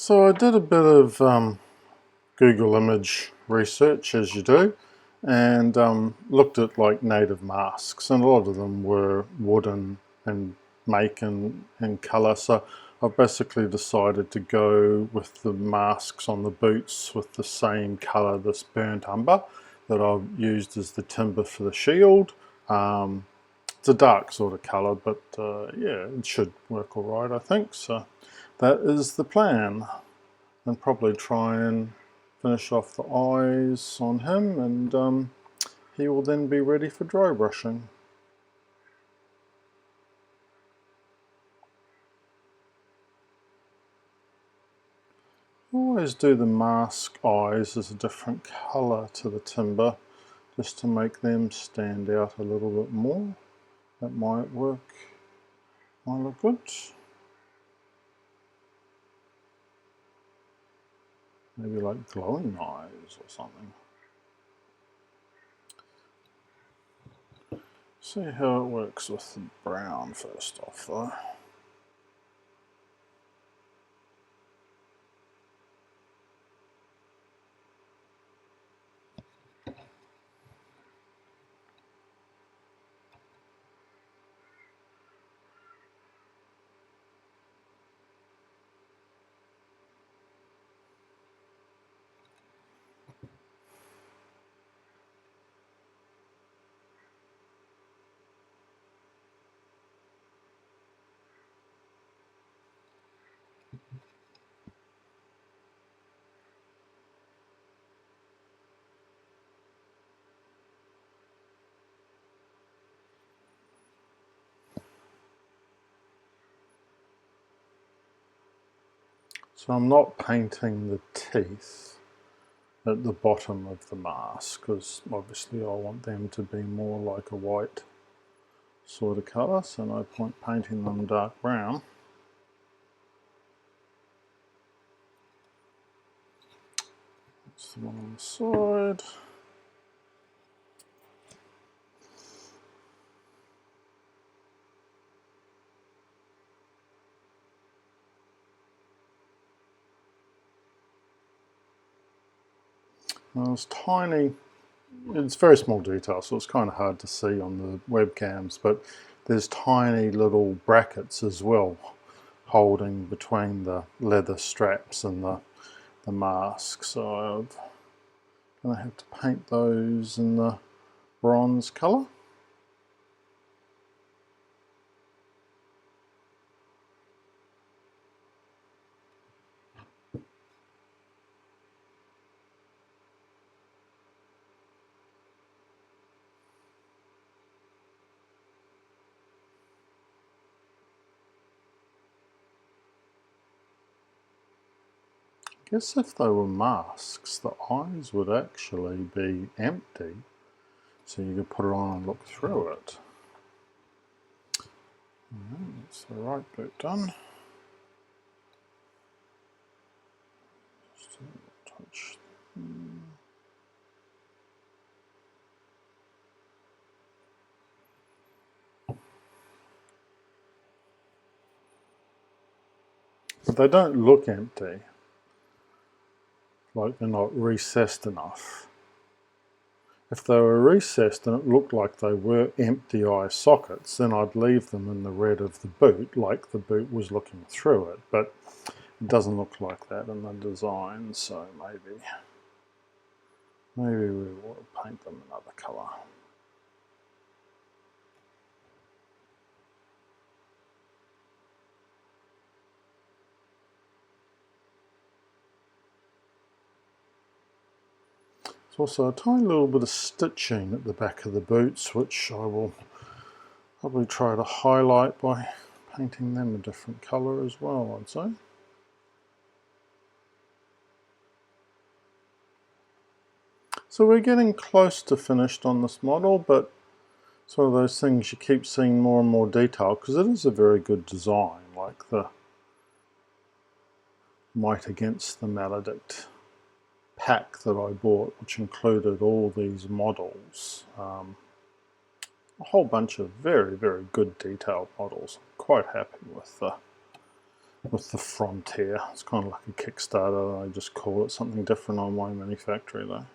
So I did a bit of Google image research, as you do, and looked at like native masks, and a lot of them were wooden and make and colour. So I've basically decided to go with the masks on the boots with the same colour, this burnt umber that I've used as the timber for the shield. It's a dark sort of colour, but yeah, it should work all right, I think. So that is the plan. And probably try and finish off the eyes on him, and he will then be ready for dry brushing. Always do the mask eyes as a different colour to the timber, just to make them stand out a little bit more. That might work, might look good. Maybe like glowing eyes or something. See how it works with the brown first off though. So I'm not painting the teeth at the bottom of the mask, because obviously I want them to be more like a white sort of colour, so no point painting them dark brown. That's the one on the side. Now it's tiny, it's very small detail, so it's kind of hard to see on the webcams, but there's tiny little brackets as well holding between the leather straps and the mask, so I'm going to have to paint those in the bronze colour. I guess if they were masks, the eyes would actually be empty, so you could put it on and look through it. That's the right bit done. Just a touch. But they don't look empty, like they're not recessed enough. If they were recessed and it looked like they were empty eye sockets, then I'd leave them in the red of the boot, like the boot was looking through it, but it doesn't look like that in the design, so maybe we will paint them another colour. There's also a tiny little bit of stitching at the back of the boots, which I will probably try to highlight by painting them a different colour as well, I'd say. So we're getting close to finished on this model, but it's one of those things you keep seeing more and more detail, because it is a very good design, like the Might Against the Maledict pack that I bought, which included all these models. A whole bunch of very, very good detailed models. I'm quite happy with the with the frontier. It's kind of like a Kickstarter. I just call it something different on MyMiniFactory though.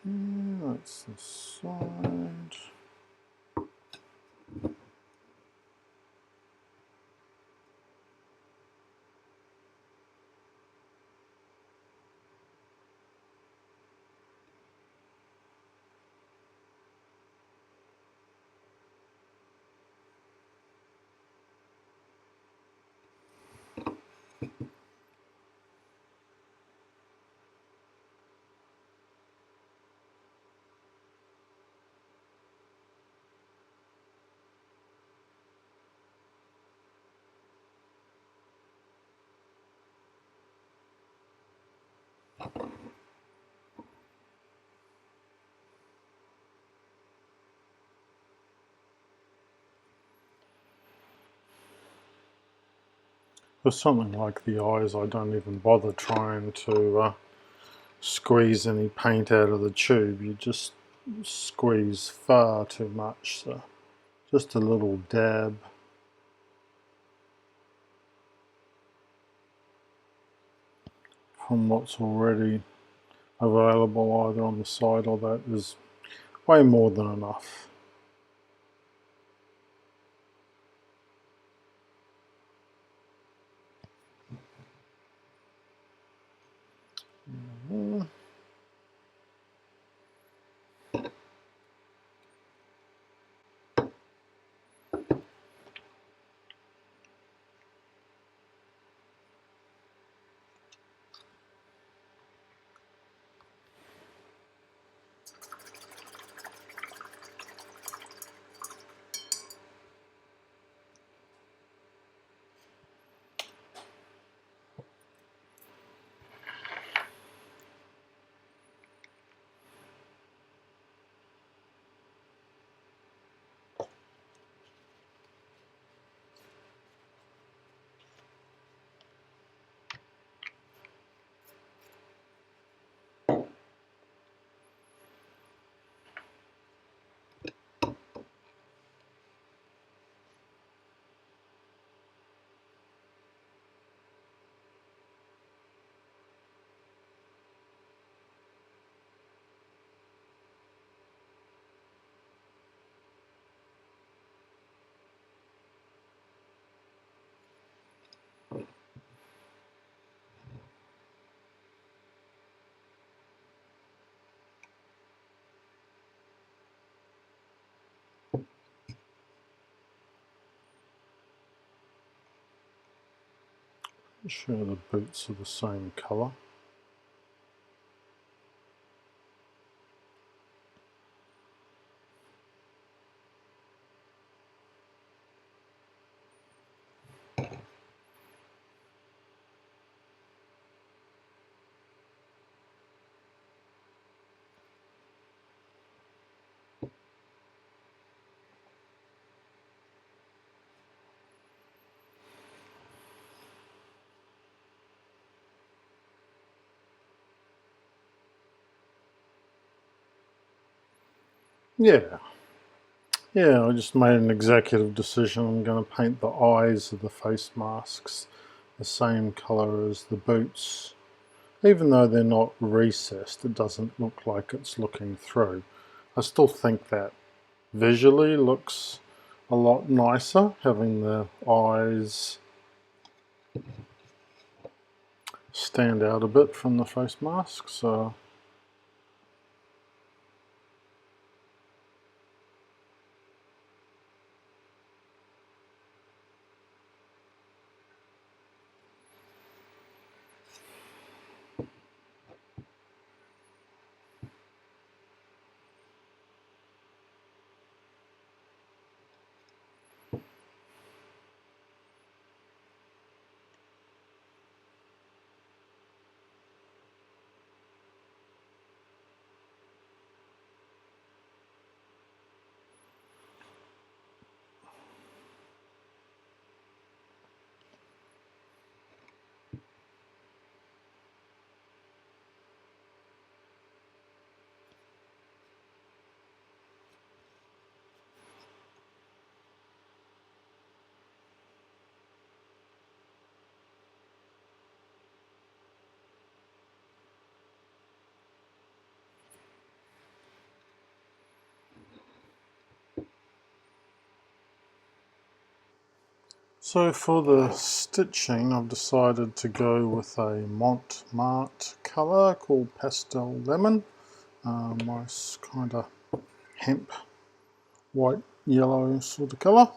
That's the side. For something like the eyes, I don't even bother trying to squeeze any paint out of the tube. You just squeeze far too much, so just a little dab. From what's already available either on the side or that is way more than enough. Sure the boots are the same colour. Yeah. Yeah, I just made an executive decision. I'm going to paint the eyes of the face masks the same colour as the boots. Even though they're not recessed, it doesn't look like it's looking through. I still think that visually looks a lot nicer, having the eyes stand out a bit from the face mask. So So for the stitching, I've decided to go with a Montmartre colour called Pastel Lemon. Nice kind of hemp, white, yellow sort of colour.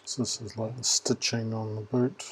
So this is like the stitching on the boot.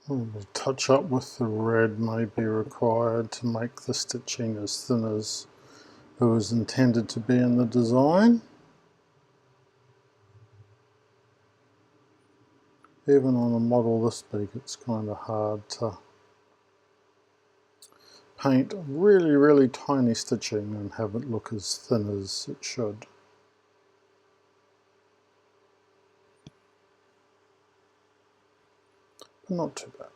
A little touch up with the red may be required to make the stitching as thin as it was intended to be in the design. Even on a model this big, it's kind of hard to paint really tiny stitching and have it look as thin as it should. But not too bad.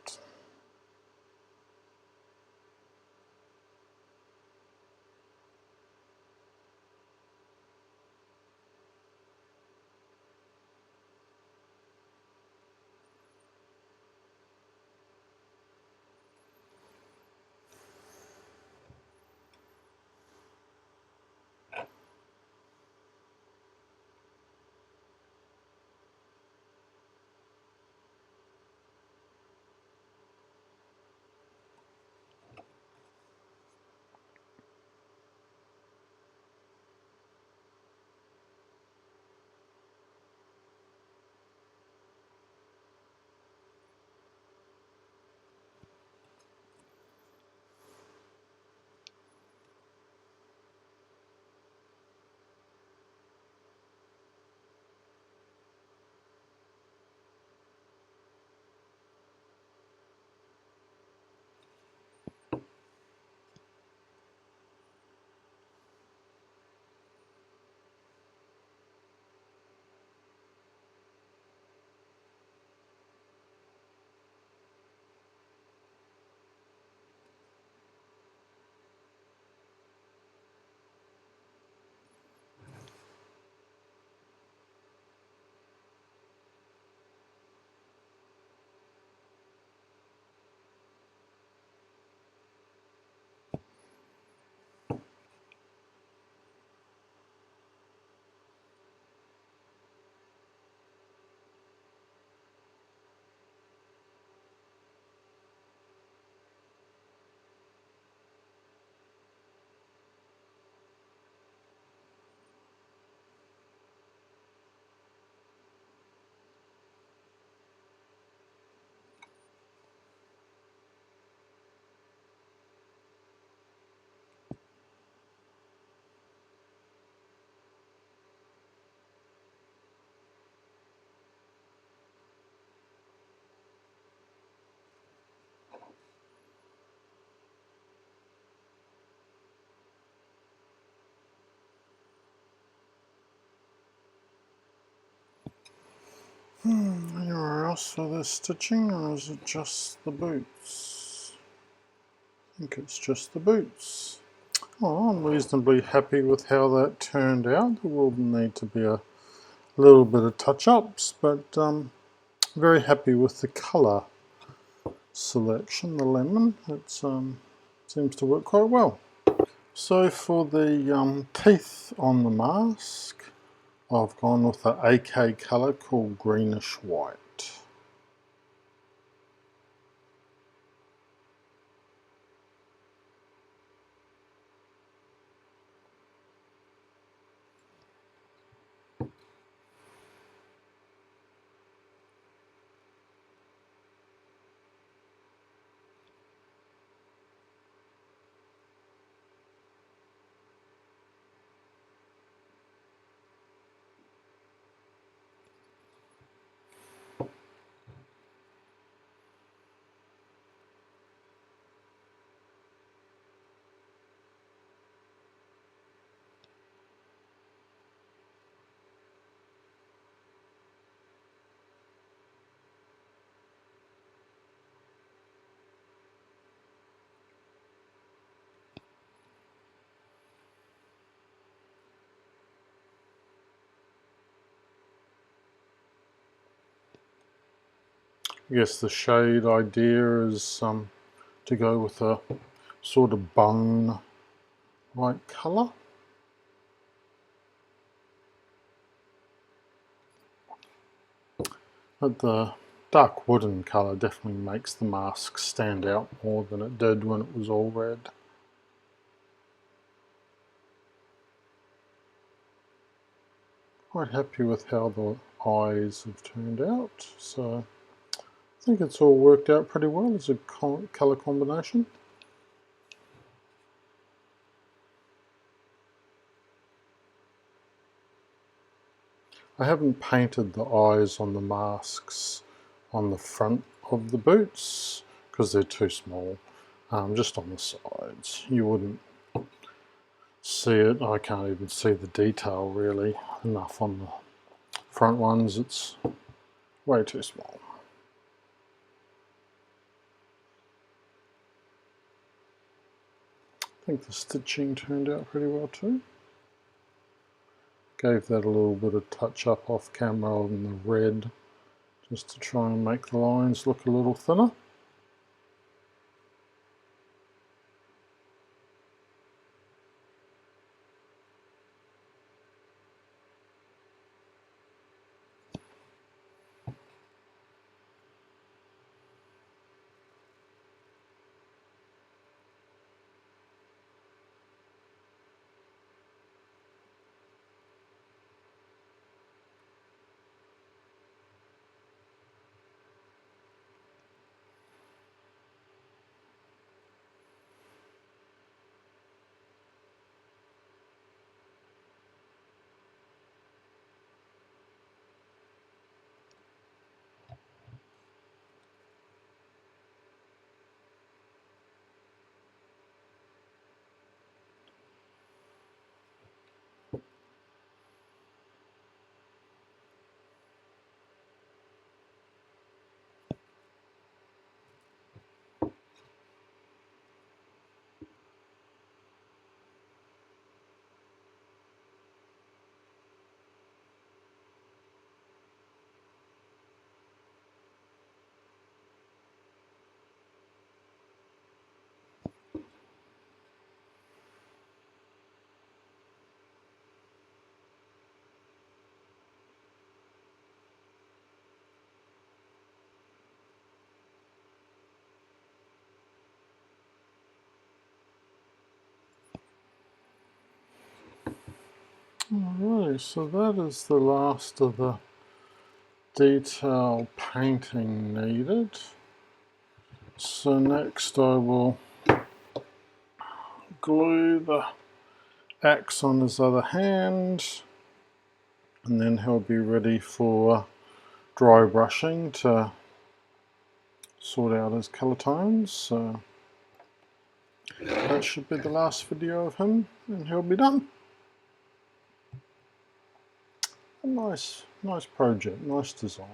Anywhere else for the stitching, or is it just the boots? I think it's just the boots. Oh, I'm reasonably happy with how that turned out. There will need to be a little bit of touch-ups, but very happy with the colour selection, the lemon. It seems to work quite well. So for the teeth on the mask, I've gone with the AK colour called greenish white. I guess the shade idea is to go with a sort of bone white colour. But the dark wooden colour definitely makes the mask stand out more than it did when it was all red. Quite happy with how the eyes have turned out, so I think it's all worked out pretty well as a colour combination. I haven't painted the eyes on the masks on the front of the boots because they're too small, just on the sides. You wouldn't see it. I can't even see the detail really enough on the front ones. It's way too small. I think the stitching turned out pretty well too. Gave that a little bit of touch up off camera on the red just to try and make the lines look a little thinner. Alright, so that is the last of the detail painting needed. So next I will glue the axe on his other hand, and then he'll be ready for dry brushing to sort out his colour tones. So that should be the last video of him and he'll be done. a nice project, nice design.